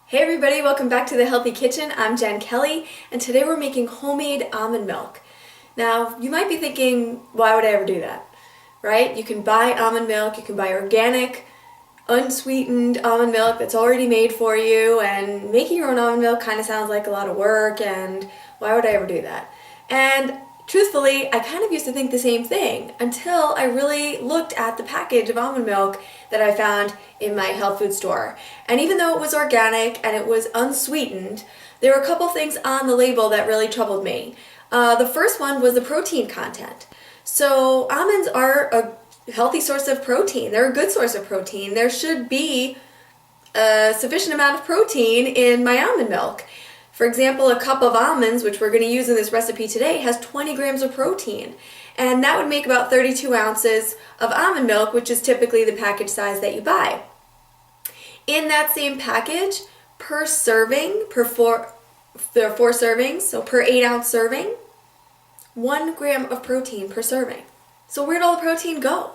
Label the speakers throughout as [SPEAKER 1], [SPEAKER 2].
[SPEAKER 1] Hey everybody, welcome back to the Healthy Kitchen. I'm Jen Kelly, and today we're making homemade almond milk. Now, you might be thinking, why would I ever do that? Right? You can buy almond milk, you can buy organic, unsweetened almond milk that's already made for you, and making your own almond milk kind of sounds like a lot of work, and why would I ever do that? And truthfully, I kind of used to think the same thing until I really looked at the package of almond milk that I found in my health food store. And even though it was organic and it was unsweetened, there were a couple things on the label that really troubled me. The first one was the protein content. So almonds are a healthy source of protein. They're a good source of protein. There should be a sufficient amount of protein in my almond milk. For example, a cup of almonds, which we're going to use in this recipe today, has 20 grams of protein. And that would make about 32 ounces of almond milk, which is typically the package size that you buy. In that same package, per serving, there are 4 servings, so per 8-ounce serving, 1 gram of protein per serving. So where'd all the protein go?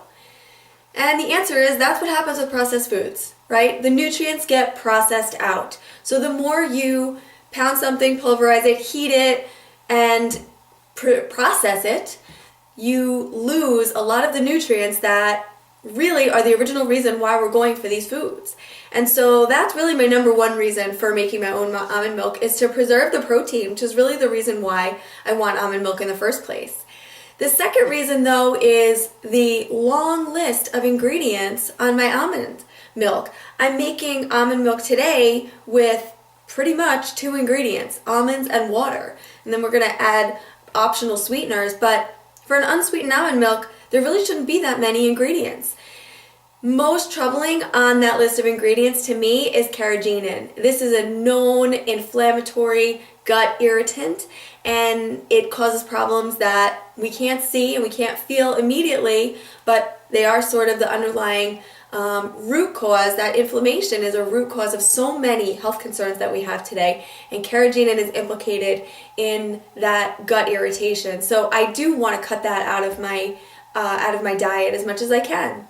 [SPEAKER 1] And the answer is that's what happens with processed foods, right? The nutrients get processed out. So the more you pound something, pulverize it, heat it, and process it, you lose a lot of the nutrients that really are the original reason why we're going for these foods. And so that's really my number one reason for making my own almond milk, is to preserve the protein, which is really the reason why I want almond milk in the first place. The second reason, though, is the long list of ingredients on my almond milk. I'm making almond milk today with pretty much 2 ingredients, almonds and water. And then we're going to add optional sweeteners, but for an unsweetened almond milk, there really shouldn't be that many ingredients. Most troubling on that list of ingredients to me is carrageenan. This is a known inflammatory gut irritant, and it causes problems that we can't see and we can't feel immediately, but they are sort of the underlying root cause. That inflammation is a root cause of so many health concerns that we have today, and carrageenan is implicated in that gut irritation. So I do want to cut that out of my diet as much as I can.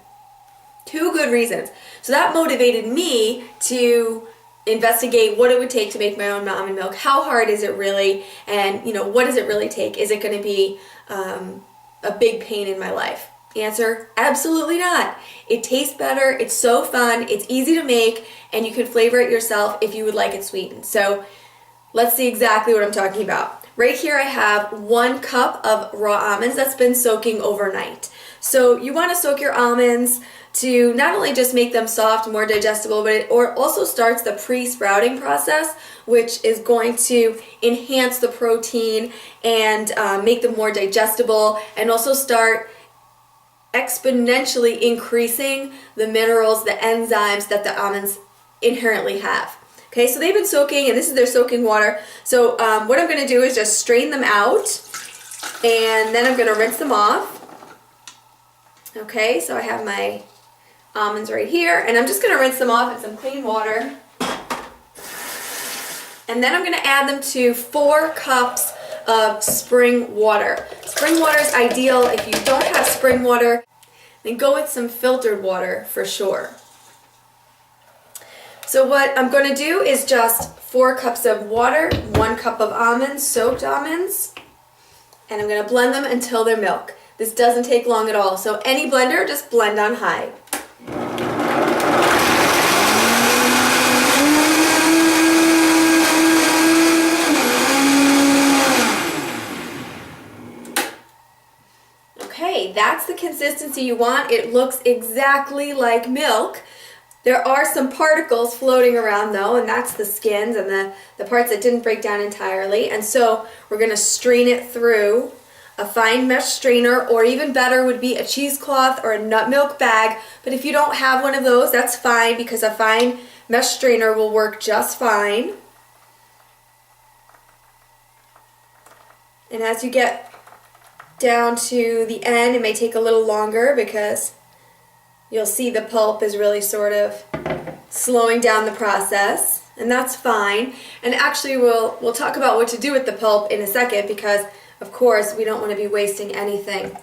[SPEAKER 1] 2 good reasons. So that motivated me to investigate what it would take to make my own almond milk. How hard is it really? And what does it really take? Is it going to be a big pain in my life? Answer, absolutely not. It tastes better, it's so fun, it's easy to make, and you can flavor it yourself if you would like it sweetened. So let's see exactly what I'm talking about. Right here I have 1 cup of raw almonds that's been soaking overnight. So you want to soak your almonds to not only just make them soft, more digestible, but it also starts the pre-sprouting process, which is going to enhance the protein and make them more digestible, and also start exponentially increasing the minerals, the enzymes that the almonds inherently have. Okay, so they've been soaking, and this is their soaking water. So what I'm going to do is just strain them out, and then I'm going to rinse them off. Okay, so I have my almonds right here, and I'm just going to rinse them off in some clean water. And then I'm going to add them to 4 cups of spring water. Spring water is ideal. If you don't have spring water, then go with some filtered water for sure. So what I'm going to do is just 4 cups of water, 1 cup of almonds, soaked almonds, and I'm going to blend them until they're milk. This doesn't take long at all, so any blender, just blend on high. Okay, that's the consistency you want. It looks exactly like milk. There are some particles floating around though, and that's the skins and the parts that didn't break down entirely. And so we're going to strain it through a fine mesh strainer, or even better would be a cheesecloth or a nut milk bag. But if you don't have one of those, that's fine, because a fine mesh strainer will work just fine. And as you get down to the end, it may take a little longer because you'll see the pulp is really sort of slowing down the process, and that's fine. And actually we'll talk about what to do with the pulp in a second, because of course we don't want to be wasting anything.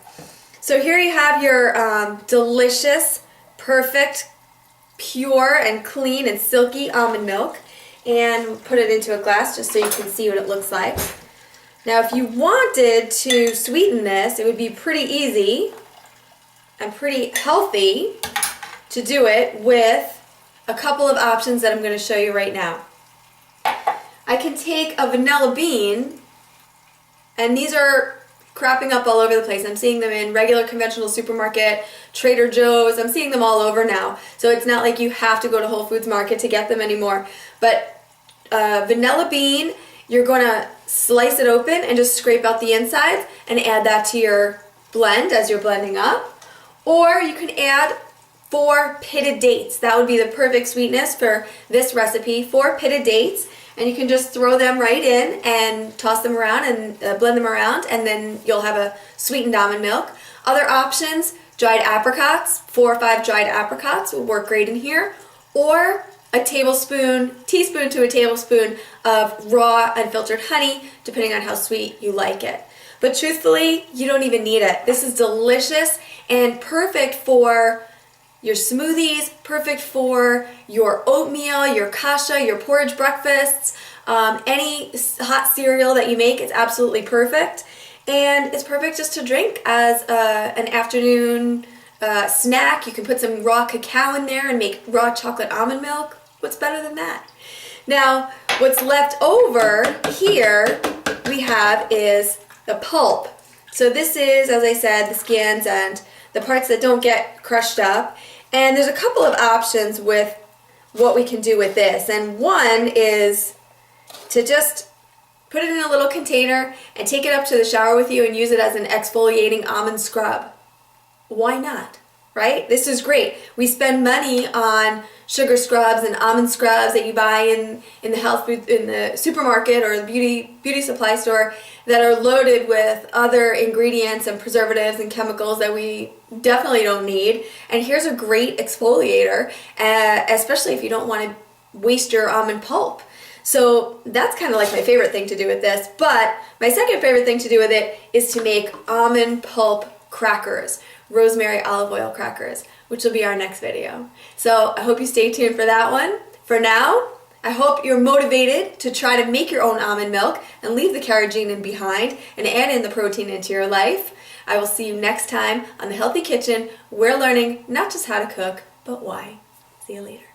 [SPEAKER 1] So here you have your delicious, perfect, pure and clean and silky almond milk. and put it into a glass just so you can see what it looks like. Now if you wanted to sweeten this, it would be pretty easy and pretty healthy to do it with a couple of options that I'm going to show you right now. I can take a vanilla bean, and these are cropping up all over the place. I'm seeing them in regular conventional supermarket, Trader Joe's. I'm seeing them all over now. So it's not like you have to go to Whole Foods Market to get them anymore. But vanilla bean, you're going to slice it open and just scrape out the insides and add that to your blend as you're blending up. Or you can add 4 pitted dates. That would be the perfect sweetness for this recipe. 4 pitted dates. And you can just throw them right in and toss them around and blend them around, and then you'll have a sweetened almond milk. Other options, dried apricots, 4 or 5 dried apricots will work great in here, or a teaspoon to a tablespoon of raw unfiltered honey, depending on how sweet you like it. But truthfully, you don't even need it. This is delicious and perfect for your smoothies, perfect for your oatmeal, your kasha, your porridge breakfasts, any hot cereal that you make, it's absolutely perfect. And it's perfect just to drink as an afternoon snack. You can put some raw cacao in there and make raw chocolate almond milk. What's better than that? Now, what's left over here we have is the pulp. So this is, as I said, the skins and the parts that don't get crushed up. And there's a couple of options with what we can do with this. And one is to just put it in a little container and take it up to the shower with you and use it as an exfoliating almond scrub. Why not? Right? This is great. We spend money on sugar scrubs and almond scrubs that you buy in the supermarket or the beauty supply store that are loaded with other ingredients and preservatives and chemicals that we definitely don't need. And here's a great exfoliator, especially if you don't want to waste your almond pulp. So that's kind of like my favorite thing to do with this. But my second favorite thing to do with it is to make almond pulp crackers, rosemary olive oil crackers, which will be our next video. So I hope you stay tuned for that one. For now, I hope you're motivated to try to make your own almond milk and leave the carrageenan behind and add in the protein into your life. I will see you next time on The Healthy Kitchen. We're learning not just how to cook, but why. See you later.